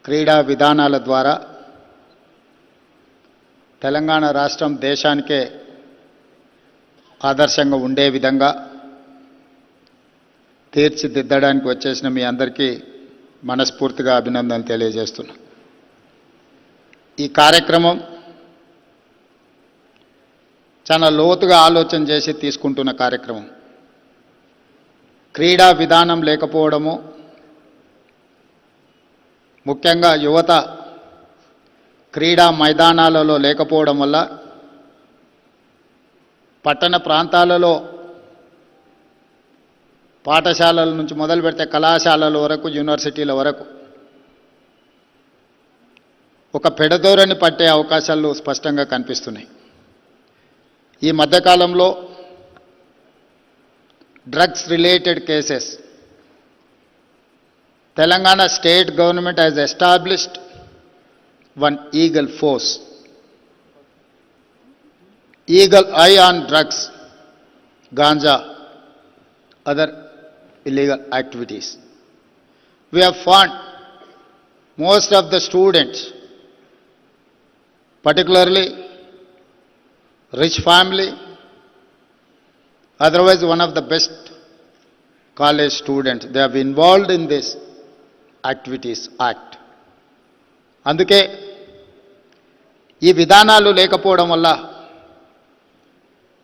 క్రీడా విధానాల ద్వారా తెలంగాణ రాష్ట్రం దేశానికే ఆదర్శంగా ఉండే విధంగా తీర్చిదిద్దడానికి వచ్చేసిన మీ అందరికీ మనస్ఫూర్తిగా అభినందనలు తెలియజేస్తున్నా. ఈ కార్యక్రమం చాలా లోతుగా ఆలోచన చేసి తీసుకుంటున్న కార్యక్రమం. క్రీడా విధానం లేకపోవడము, ముఖ్యంగా యువత క్రీడా మైదానాలలో లేకపోవడం వల్ల పట్టణ ప్రాంతాలలో పాఠశాలల నుంచి మొదలు పెడితే కళాశాలల వరకు, యూనివర్సిటీల వరకు ఒక పెడదోరని పట్టే అవకాశాలు స్పష్టంగా కనిపిస్తున్నాయి. ఈ మధ్యకాలంలో drugs related cases, Telangana state government has established one eagle force, eagle eye on drugs, ganja, other illegal activities. We have found most of the students, particularly rich family, otherwise one of the best college students, they have involved in this activities act. అందుకే ఈ విధానాలు లేకపోవడం వల్ల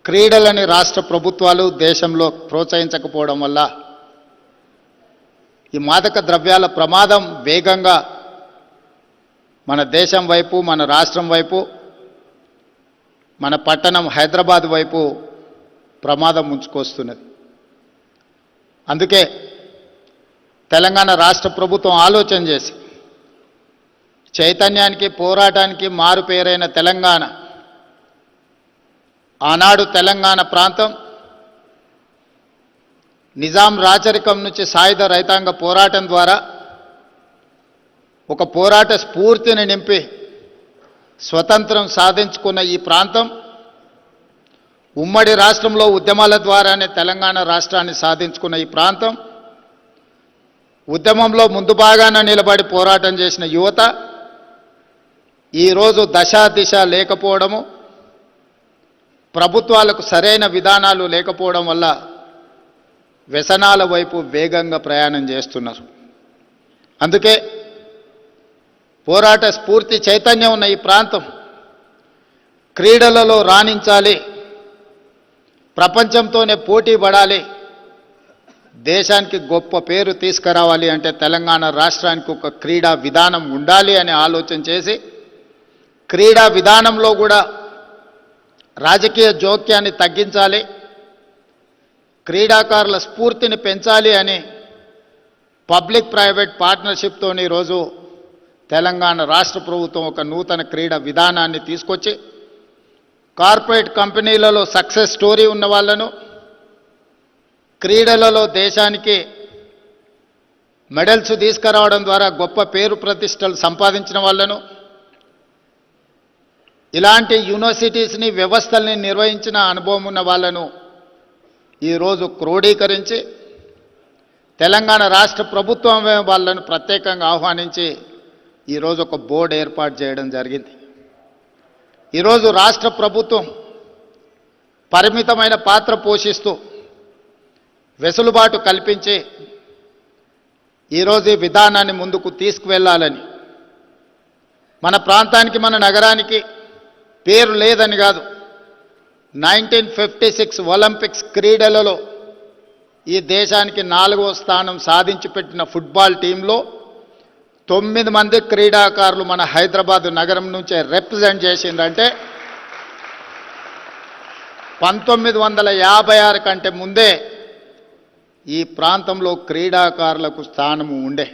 క్రీడలని రాష్ట్ర ప్రభుత్వాలు దేశంలో ప్రోత్సహించకపోవడం వల్ల ఈ మాదక ద్రవ్యాల ప్రమాదం వేగంగా మన దేశం వైపు, మన రాష్ట్రం వైపు, మన పట్టణం హైదరాబాద్ వైపు ప్రమాదం ముంచుకొస్తున్నది. అందుకే తెలంగాణ రాష్ట్ర ప్రభుత్వం ఆలోచన చేసి చైతన్యానికి, పోరాటానికి మారుపేరైన తెలంగాణ, ఆనాడు తెలంగాణ ప్రాంతం నిజాం రాచరికం నుంచి సాయుధ రైతాంగ పోరాటం ద్వారా ఒక పోరాట స్ఫూర్తిని నింపి స్వతంత్రం సాధించుకున్న ఈ ప్రాంతం ఉమ్మడి రాష్ట్రంలో ఉద్యమాల ద్వారానే తెలంగాణ రాష్ట్రాన్ని సాధించుకున్న ఈ ప్రాంతం, ఉద్యమంలో ముందు భాగాన నిలబడి పోరాటం చేసిన యువత ఈరోజు దశ దిశ లేకపోవడము, ప్రభుత్వాలకు సరైన విధానాలు లేకపోవడం వల్ల వ్యసనాల వైపు వేగంగా ప్రయాణం చేస్తున్నారు. అందుకే పోరాట స్ఫూర్తి చైతన్యం ఉన్న ఈ ప్రాంతం క్రీడలలో రాణించాలి, ప్రపంచంతోనే పోటీ పడాలి, దేశానికి గొప్ప పేరు తీసుకురావాలి అంటే తెలంగాణ రాష్ట్రానికి ఒక క్రీడా విధానం ఉండాలి అని ఆలోచన చేసి క్రీడా విధానంలో కూడా రాజకీయ జోక్యాన్ని తగ్గించాలి, క్రీడాకారుల స్ఫూర్తిని పెంచాలి అని పబ్లిక్ ప్రైవేట్ పార్ట్నర్షిప్తో ఈరోజు తెలంగాణ రాష్ట్ర ప్రభుత్వం ఒక నూతన క్రీడా విధానాన్ని తీసుకొచ్చి కార్పొరేట్ కంపెనీలలో సక్సెస్ స్టోరీ ఉన్న వాళ్ళను, క్రీడలలో దేశానికి మెడల్స్ తీసుకురావడం ద్వారా గొప్ప పేరు ప్రతిష్టలు సంపాదించిన వాళ్ళను, ఇలాంటి యూనివర్సిటీస్ని, వ్యవస్థల్ని నిర్వహించిన అనుభవం ఉన్న వాళ్ళను ఈరోజు క్రోడీకరించి తెలంగాణ రాష్ట్ర ప్రభుత్వం వాళ్ళను ప్రత్యేకంగా ఆహ్వానించి ఈరోజు ఒక బోర్డు ఏర్పాటు చేయడం జరిగింది. ఈరోజు రాష్ట్ర ప్రభుత్వం పరిమితమైన పాత్ర పోషిస్తూ వెసులుబాటు కల్పించి ఈరోజు ఈ విధానాన్ని ముందుకు తీసుకువెళ్ళాలని, మన ప్రాంతానికి, మన నగరానికి పేరు లేదని కాదు, 1956 ఒలింపిక్స్ క్రీడలలో ఈ దేశానికి 4వ స్థానం సాధించి పెట్టిన ఫుట్బాల్ టీంలో 9 మంది క్రీడాకారులు మన హైదరాబాద్ నగరం నుంచే రిప్రజెంట్ చేసిందంటే 1956 కంటే ముందే ఈ ప్రాంతంలో క్రీడాకారులకు స్థానము ఉండే.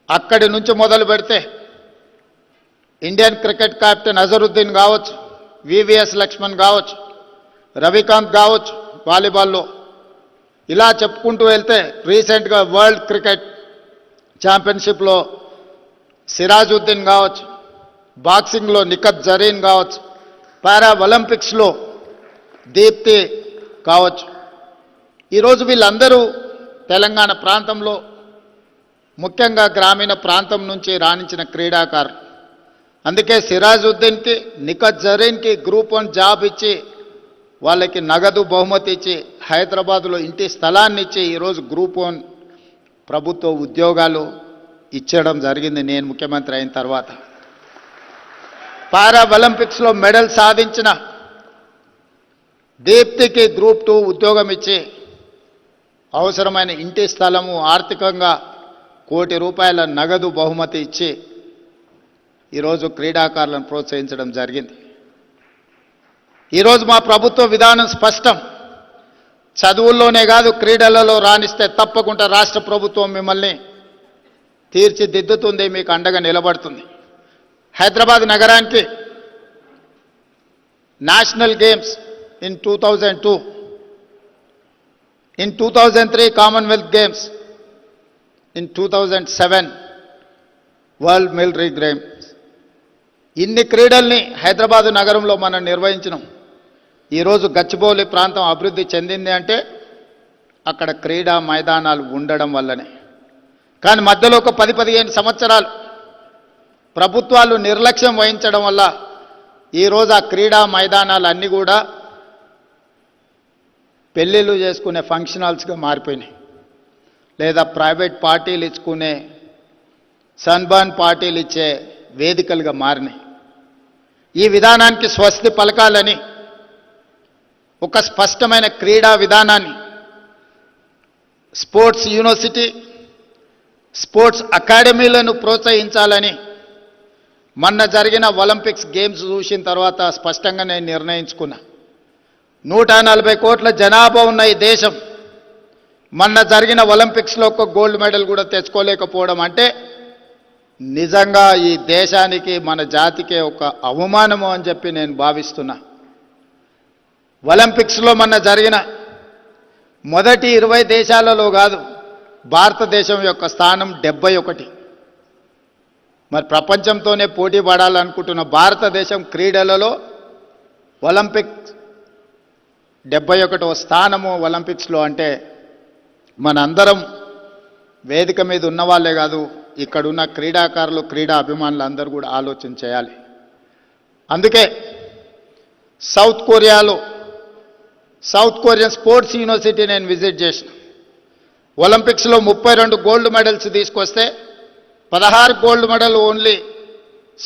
అక్కడి నుంచి మొదలు పెడితే ఇండియన్ క్రికెట్ కెప్టెన్ అజరుద్దీన్ కావచ్చు, వివిఎస్ లక్ష్మణ్ కావచ్చు, రవికాంత్ కావచ్చు వాలీబాల్లో, ఇలా చెప్పుకుంటూ వెళ్తే రీసెంట్గా వరల్డ్ క్రికెట్ ఛాంపియన్షిప్లో సిరాజుద్దీన్ కావచ్చు, బాక్సింగ్లో నిఖత్ జరీన్ కావచ్చు, పారా ఒలింపిక్స్లో దీప్తి కావచ్చు. ఈరోజు వీళ్ళందరూ తెలంగాణ ప్రాంతంలో ముఖ్యంగా గ్రామీణ ప్రాంతం నుంచి రాణించిన క్రీడాకారులు. అందుకే సిరాజుద్దీన్కి, నిఖత్ జరీన్కి గ్రూప్ 1 జాబ్ ఇచ్చి వాళ్ళకి నగదు బహుమతి ఇచ్చి హైదరాబాద్లో ఇంటి స్థలాన్ని ఇచ్చి ఈరోజు గ్రూప్ 1 ప్రభుత్వ ఉద్యోగాలు ఇచ్చడం జరిగింది నేను ముఖ్యమంత్రి అయిన తర్వాత. పారా ఒలింపిక్స్లో మెడల్ సాధించిన దీప్తికి గ్రూప్ 2 ఉద్యోగం ఇచ్చి అవసరమైన ఇంటి స్థలము, ఆర్థికంగా ₹1 కోటి నగదు బహుమతి ఇచ్చి ఈరోజు క్రీడాకారులను ప్రోత్సహించడం జరిగింది. ఈరోజు మా ప్రభుత్వ విధానం స్పష్టం. చదువుల్లోనే కాదు, క్రీడలలో రాణిస్తే తప్పకుండా రాష్ట్ర ప్రభుత్వం మిమ్మల్ని తీర్చిదిద్దుతుంది, మీకు అండగా నిలబడుతుంది. హైదరాబాద్ నగరానికి national games in 2002, in 2003 Commonwealth Games, in 2007 World Military Games. ఇన్ని క్రీడల్ని హైదరాబాద్ నగరంలో మనం నిర్వహించినాం. ఈరోజు గచ్చిబౌలి ప్రాంతం అభివృద్ధి చెందింది అంటే అక్కడ క్రీడా మైదానాలు ఉండడం వల్లనే. కానీ మధ్యలో ఒక 10-15 సంవత్సరాలు ప్రభుత్వాలు నిర్లక్ష్యం వహించడం వల్ల ఈరోజు ఆ క్రీడా మైదానాలు అన్నీ కూడా పెళ్ళిళ్ళు చేసుకునే ఫంక్షన్ హాల్స్గా మారిపోయినాయి, లేదా ప్రైవేట్ పార్టీలు ఇచ్చుకునే సన్బర్న్ పార్టీలు ఇచ్చే వేదికలుగా మారినాయి. ఈ విధానానికి స్వస్తి పలకాలని ఒక స్పష్టమైన క్రీడా విధానాన్ని, స్పోర్ట్స్ యూనివర్సిటీ, స్పోర్ట్స్ అకాడమీలను ప్రోత్సహించాలని మొన్న జరిగిన ఒలింపిక్స్ గేమ్స్ చూసిన తర్వాత స్పష్టంగా నేను నిర్ణయించుకున్నా. 140 కోట్ల జనాభా ఉన్న ఈ దేశం మొన్న జరిగిన ఒలింపిక్స్లో ఒక గోల్డ్ మెడల్ కూడా తెచ్చుకోలేకపోవడం అంటే నిజంగా ఈ దేశానికి, మన జాతికే ఒక అవమానము అని చెప్పి నేను భావిస్తున్నా. ఒలింపిక్స్లో మొన్న జరిగిన మొదటి 20 దేశాలలో కాదు, భారతదేశం యొక్క స్థానం 71. మరి ప్రపంచంతోనే పోటీ పడాలనుకుంటున్న భారతదేశం క్రీడలలో ఒలింపిక్ 71వ స్థానము ఒలింపిక్స్లో అంటే మనందరం వేదిక మీద ఉన్నవాళ్లే కాదు, ఇక్కడున్న క్రీడాకారులు, క్రీడా అభిమానులు అందరూ కూడా ఆలోచన చేయాలి. అందుకే సౌత్ కొరియన్ స్పోర్ట్స్ యూనివర్సిటీ నేను విజిట్ చేసిన. ఒలింపిక్స్లో 32 గోల్డ్ మెడల్స్ తీసుకొస్తే 16 gold medal only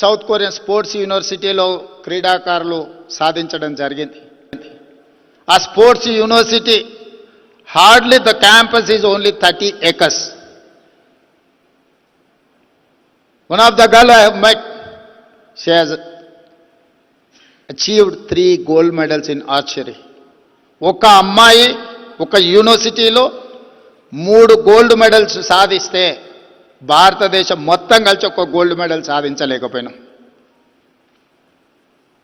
south Korean sports యూనివర్సిటీలో క్రీడాకారులు సాధించడం జరిగింది. ఆ sports university hardly the campus is only 30 acres. One of the girl I have met, she has achieved 3 gold medals in archery. ఒక అమ్మాయి ఒక యూనివర్సిటీలో 3 గోల్డ్ మెడల్స్ సాధిస్తే భారతదేశం మొత్తం కలిసి ఒక గోల్డ్ మెడల్ సాధించలేకపోయినాం.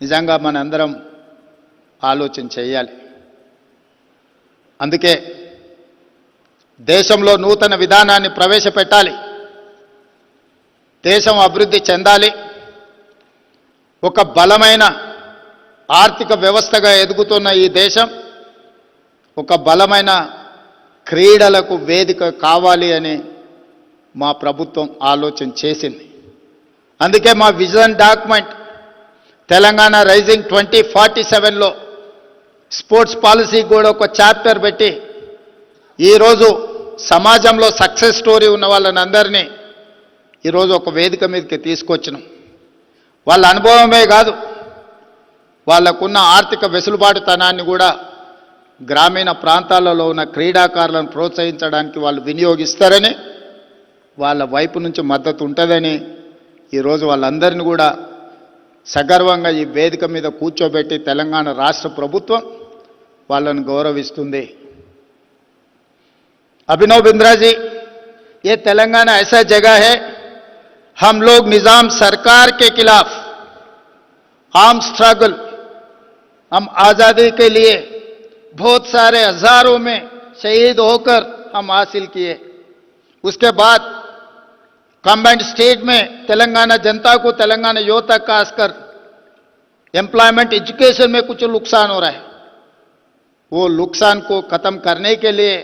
నిజంగా మనందరం ఆలోచన చేయాలి. అందుకే దేశంలో నూతన విధానాన్ని ప్రవేశపెట్టాలి. దేశం అభివృద్ధి చెందాలి. ఒక బలమైన ఆర్థిక వ్యవస్థగా ఎదుగుతున్న ఈ దేశం ఒక బలమైన క్రీడలకు వేదిక కావాలి అని మా ప్రభుత్వం ఆలోచన చేసింది. అందుకే మా విజన్ డాక్యుమెంట్ తెలంగాణ రైజింగ్ 2047లో స్పోర్ట్స్ పాలసీ కూడా ఒక చాప్టర్ పెట్టి ఈరోజు సమాజంలో సక్సెస్ స్టోరీ ఉన్న వాళ్ళని అందరినీ ఈరోజు ఒక వేదిక మీదకి తీసుకొచ్చినాం. వాళ్ళ అనుభవమే కాదు, వాళ్ళకున్న ఆర్థిక వెసులుబాటుతనాన్ని కూడా గ్రామీణ ప్రాంతాలలో ఉన్న క్రీడాకారులను ప్రోత్సహించడానికి వాళ్ళు వినియోగిస్తారని, వాళ్ళ వైపు నుంచి మద్దతు ఉంటుందని ఈరోజు వాళ్ళందరినీ కూడా సగర్వంగా ఈ వేదిక మీద కూర్చోబెట్టి తెలంగాణ రాష్ట్ర ప్రభుత్వం వాళ్ళను గౌరవిస్తుంది. अभिनव बिंद्रा जी, ये तेलंगाना ऐसा जगह है, हम लोग निजाम सरकार के खिलाफ आर्म स्ट्रगल, हम आज़ादी के लिए बहुत सारे हजारों में शहीद होकर हम हासिल किए. उसके बाद कंबाइंड स्टेट में तेलंगाना जनता को, तेलंगाना युवता खासकर एम्प्लॉयमेंट, एजुकेशन में कुछ नुकसान हो रहा है. वो नुकसान को खत्म करने के लिए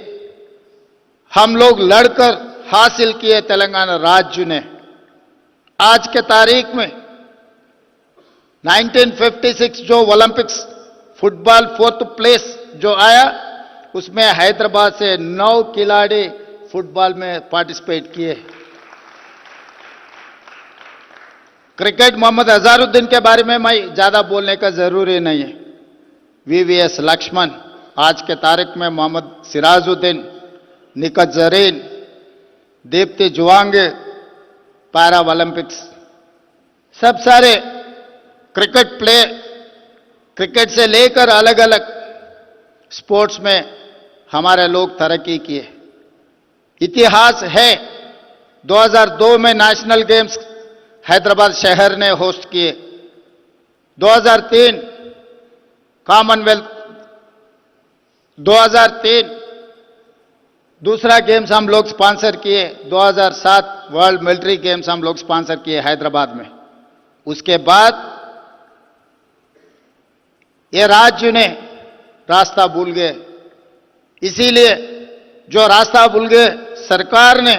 हम लोग लड़कर हासिल किए तेलंगाना राज्य ने। आज के तारीख में 1956 जो ओलंपिक्स फुटबॉल 4th प्लेस जो आया, उसमें हैदराबाद से 9 खिलाड़ी फुटबॉल में पार्टिसिपेट किए। क्रिकेट मोहम्मद अजहरुद्दीन के बारे में मैं ज्यादा बोलने का जरूरी नहीं है। वीवीएस लक्ष्मण, आज के तारीख में मोहम्मद सिराजुद्दीन, निकत जरीन, दीप्ति जुवांगे, पैरा ओलंपिक्स, सब सारे क्रिकेट प्लेयर, क्रिकेट से लेकर अलग अलग स्पोर्ट्स में हमारे लोग तरक्की किए। इतिहास है, 2002 में नेशनल गेम्स हैदराबाद शहर ने होस्ट किए। 2003 कॉमनवेल्थ, 2003 दूसरा गेम्स हम लोग स्पॉन्सर किए। 2007 वर्ल्ड मिलिट्री गेम्स हम लोग स्पॉन्सर किए हैदराबाद में। उसके बाद ये राज्य ने रास्ता भूल गए, इसीलिए जो रास्ता भूल गए सरकार ने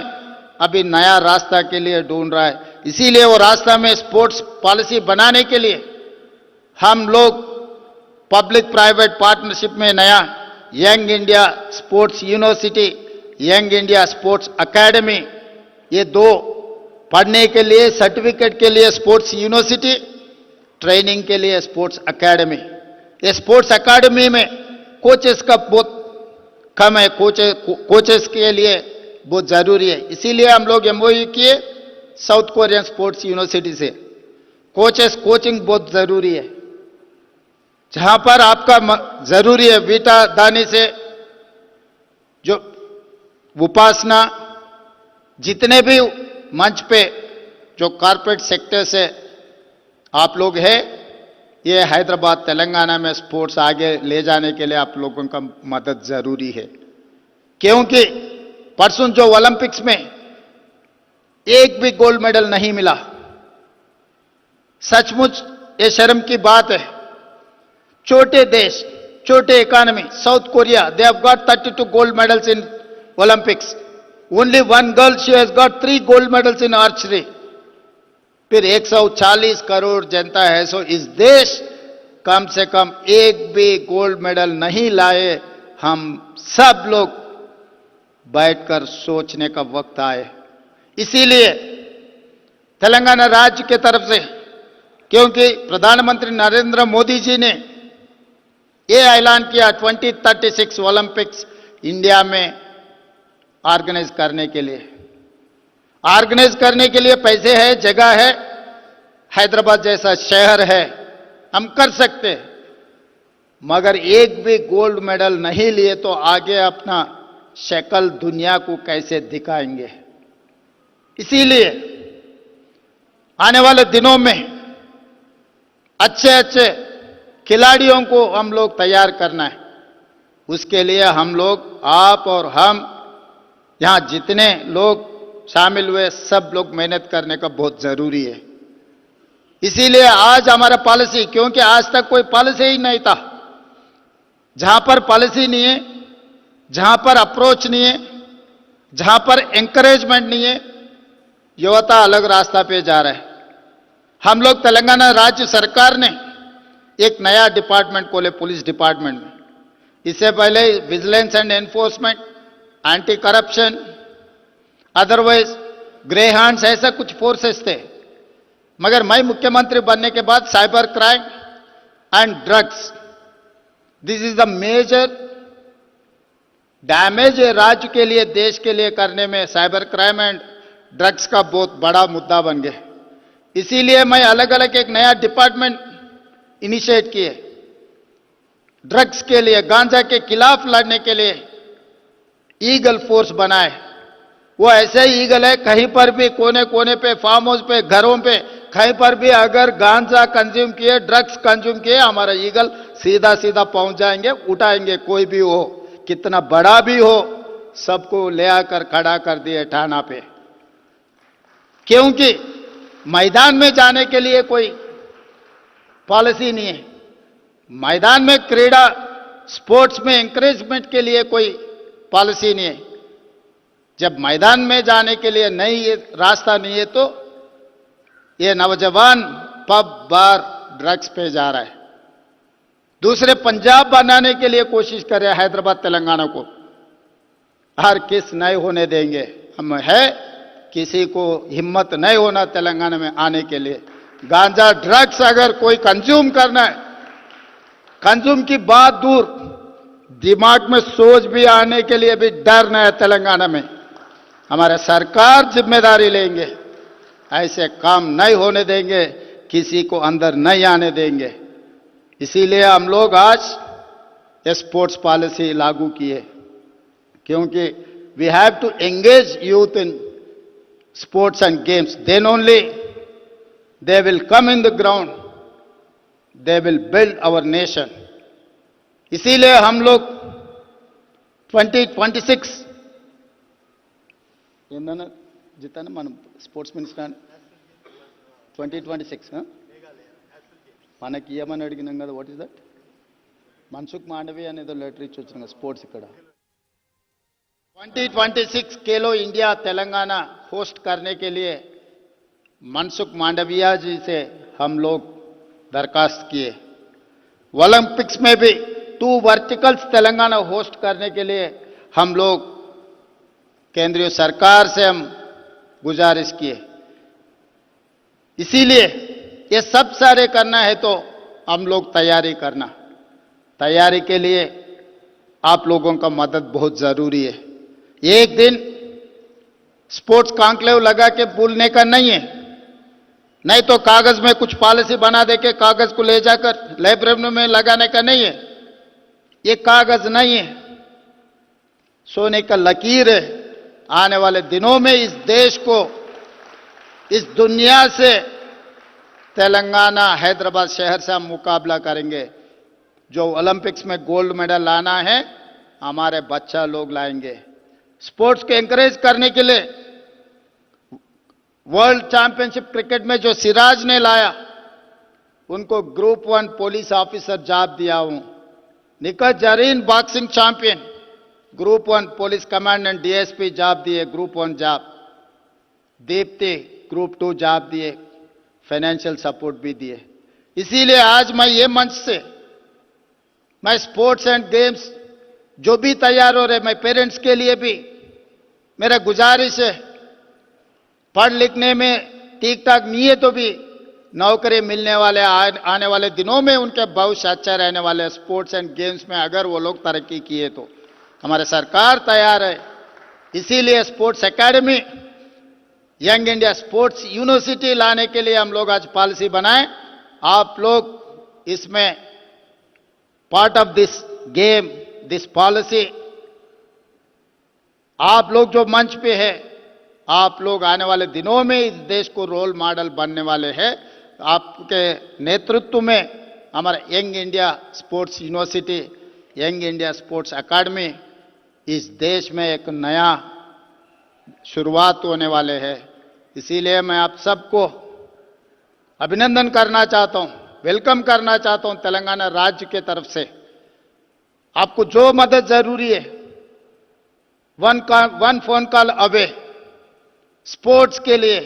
अभी नया रास्ता के लिए ढूंढ रहा है। इसीलिए वो रास्ता में स्पोर्ट्स पॉलिसी बनाने के लिए हम लोग पब्लिक प्राइवेट पार्टनरशिप में नया young India sports university, young India sports academy, ये दो पढ़ने के लिए, सर्टिफिकेट के लिए स्पोर्ट्स यूनिवर्सिटी, ट्रेनिंग के लिए स्पोर्ट्स एकेडमी। ये स्पोर्ट्स एकेडमी में कोचेस का बहुत कम है, कोचेस के लिए बहुत जरूरी है। इसीलिए हम लोग एमओयू किए साउथ कोरियन स्पोर्ट्स यूनिवर्सिटी से। कोचेस कोचिंग बहुत जरूरी है, जहां पर आपका जरूरी है वीटा दानी से जो उपासना, जितने भी मंच पे जो कॉर्पोरेट सेक्टर से आप लोग हैं, ये हैदराबाद तेलंगाना में स्पोर्ट्स आगे ले जाने के लिए आप लोगों का मदद जरूरी है। क्योंकि परसों जो ओलंपिक्स में एक भी गोल्ड मेडल नहीं मिला, सचमुच ये शर्म की बात है। छोटे देश, छोटे economy south Korea, they have got 32 gold medals in Olympics. Only one girl, she has got 3 gold medals in archery. फिर 140 करोड़ जनता है, सो इस देश कम से कम एक भी गोल्ड मेडल नहीं लाए। हम सब लोग बैठकर सोचने का वक्त आए। इसीलिए तेलंगाना राज्य के तरफ से, क्योंकि प्रधानमंत्री नरेंद्र मोदी जी ने ये ऐलान किया 2036 ओलंपिक्स इंडिया में ऑर्गेनाइज करने के लिए। ऑर्गेनाइज करने के लिए पैसे है, जगह है, हैदराबाद जैसा शहर है, हम कर सकते हैं। मगर एक भी गोल्ड मेडल नहीं लिए तो आगे अपना शक्ल दुनिया को कैसे दिखाएंगे। इसीलिए आने वाले दिनों में अच्छे अच्छे खिलाड़ियों को हम लोग तैयार करना है। उसके लिए हम लोग, आप और हम, यहां जितने लोग शामिल हुए, सब लोग मेहनत करने का बहुत जरूरी है। इसीलिए आज हमारा पॉलिसी, क्योंकि आज तक कोई पॉलिसी ही नहीं था, जहां पर पॉलिसी नहीं है, जहां पर अप्रोच नहीं है, जहां पर एंकरेजमेंट नहीं है, युवता अलग रास्ता पे जा रहा है। हम लोग तेलंगाना राज्य सरकार ने एक नया डिपार्टमेंट खोले, पुलिस डिपार्टमेंट में। इससे पहले vigilance and enforcement, anti corruption, otherwise grey hands, ऐसा कुछ फोर्सेस थे। मगर मैं मुख्यमंत्री बनने के बाद cyber crime and drugs, this is the major damage राज्य के लिए, देश के लिए करने में साइबर क्राइम एंड ड्रग्स का बहुत बड़ा मुद्दा बन गया। इसीलिए मैं अलग अलग एक नया डिपार्टमेंट इनिशिएट किए। ड्रग्स के लिए, गांजा के खिलाफ लड़ने के लिए ईगल फोर्स बनाए। वो ऐसे ही ईगल है, कहीं पर भी कोने कोने पे, फार्म हाउस पे, घरों पे, कहीं पर भी अगर गांजा कंज्यूम किए, ड्रग्स कंज्यूम किए, हमारा ईगल सीधा सीधा पहुंच जाएंगे, उठाएंगे। कोई भी हो, कितना बड़ा भी हो, सबको ले आकर खड़ा कर दिए थाना पे। क्योंकि मैदान में जाने के लिए कोई पॉलिसी नहीं है, मैदान में क्रीड़ा स्पोर्ट्स में एंकरेजमेंट के लिए कोई पॉलिसी नहीं है। जब मैदान में जाने के लिए नहीं ये रास्ता नहीं है तो ये नौजवान पब बार ड्रग्स पे जा रहा है। दूसरे पंजाब बनाने के लिए कोशिश कर रहे हैं हैदराबाद तेलंगाना को। हर किस नहीं होने देंगे हम, है किसी को हिम्मत नहीं होना तेलंगाना में आने के लिए। गांजा ड्रग्स अगर कोई कंज्यूम करना है, कंज्यूम की बात दूर, दिमाग में सोच भी आने के लिए भी डर नहीं है तेलंगाना में। हमारे सरकार जिम्मेदारी लेंगे, ऐसे काम नहीं होने देंगे, किसी को अंदर नहीं आने देंगे। इसीलिए हम लोग आज ये स्पोर्ट्स पॉलिसी लागू किए, क्योंकि we have to engage youth in sports and games, then only they will come in the ground, they will build our nation. इसीलिए हम लोग 2026 ఏందన్నా జితాను మనం స్పోర్ట్స్ మినిస్టర్ 2026 మనకి ఏమని అడిగినాం కదా, what is that, Mansukh Mandaviya అనేదో లెటర్ ఇచ్చి వచ్చిన కదా స్పోర్ట్స్ ఇక్కడ। 2026 खेलो इंडिया तेलंगाना होस्ट करने के लिए मनसुख मांडविया जी से हम लोग दरखास्त किए। ओलंपिक्स में भी 2 वर्टिकल्स तेलंगाना होस्ट करने के लिए हम लोग केंद्रीय सरकार से हम गुजारिश किए। इसीलिए ये सब सारे करना है तो हम लोग तैयारी करना, तैयारी के लिए आप लोगों का मदद बहुत जरूरी है। एक दिन स्पोर्ट्स कॉन्क्लेव लगा के भूलने का नहीं है, नहीं तो कागज में कुछ पॉलिसी बना दे के कागज को ले जाकर लाइब्रेरी में लगाने का नहीं है। ये कागज नहीं है, सोने का लकीर है। आने वाले दिनों में इस देश को, इस दुनिया से तेलंगाना हैदराबाद शहर से हम मुकाबला करेंगे। जो ओलंपिक्स में गोल्ड मेडल लाना है हमारे बच्चा लोग लाएंगे। स्पोर्ट्स को एनकरेज करने के लिए वर्ल्ड चैंपियनशिप क्रिकेट में जो सिराज ने लाया उनको ग्रुप 1 पुलिस ऑफिसर जॉब दिया हूं। Nikhat Zareen boxing champion, group 1 police commandant DSP job दिए, group 1 job. Deepti group 2 job दिए, फाइनेंशियल सपोर्ट भी दिए। इसीलिए आज मैं ये मंच से मैं स्पोर्ट्स एंड गेम्स जो भी तैयार हो रहे, मैं पेरेंट्स के लिए भी मेरा गुजारिश है, पढ़ लिखने में ठीक ठाक नहीं है तो भी नौकरी मिलने वाले आने वाले दिनों में उनके भविष्य अच्छा रहने वाले। स्पोर्ट्स एंड गेम्स में अगर वो लोग तरक्की किए तो हमारे सरकार तैयार है। इसीलिए sports academy, young India sports university लाने के लिए हम लोग आज पॉलिसी बनाए। आप लोग इसमें part of this game, this policy, आप लोग जो मंच पे है, आप लोग आने वाले दिनों में इस देश को रोल मॉडल बनने वाले हैं। आपके नेतृत्व में हमारा young India sports university, young India sports academy इस देश में एक नया शुरुआत होने वाले हैं। इसीलिए मैं आप सबको अभिनंदन करना चाहता हूं, वेलकम करना चाहता हूं तेलंगाना राज्य के तरफ से। आपको जो मदद जरूरी है, one phone call away. Sports के लिए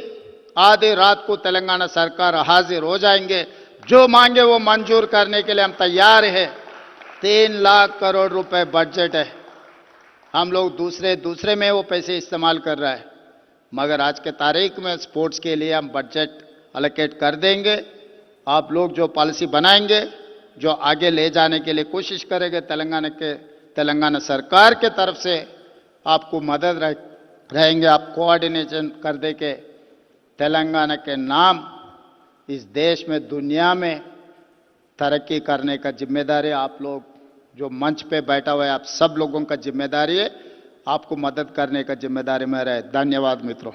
आधी रात को तेलंगाना सरकार हाजिर हो जाएंगे। जो मांगे वो मंजूर करने के लिए हम तैयार हैं। 3 लाख करोड़ रुपए बजट है, हम लोग दूसरे में वो पैसे इस्तेमाल कर रहा है, मगर आज के तारीख में स्पोर्ट्स के लिए हम बजट अलोकेट कर देंगे। आप लोग जो पॉलिसी बनाएंगे, जो आगे ले जाने के लिए कोशिश करेंगे, तेलंगाना सरकार के तरफ से आपको मदद रहेंगे। आप कोऑर्डिनेशन कर दे के तेलंगाना के नाम इस देश में, दुनिया में तरक्की करने का जिम्मेदारी आप लोग जो मंच पे बैठा हुआ है, आप सब लोगों का जिम्मेदारी है। आपको मदद करने का जिम्मेदारी मेरा है। धन्यवाद मित्रों।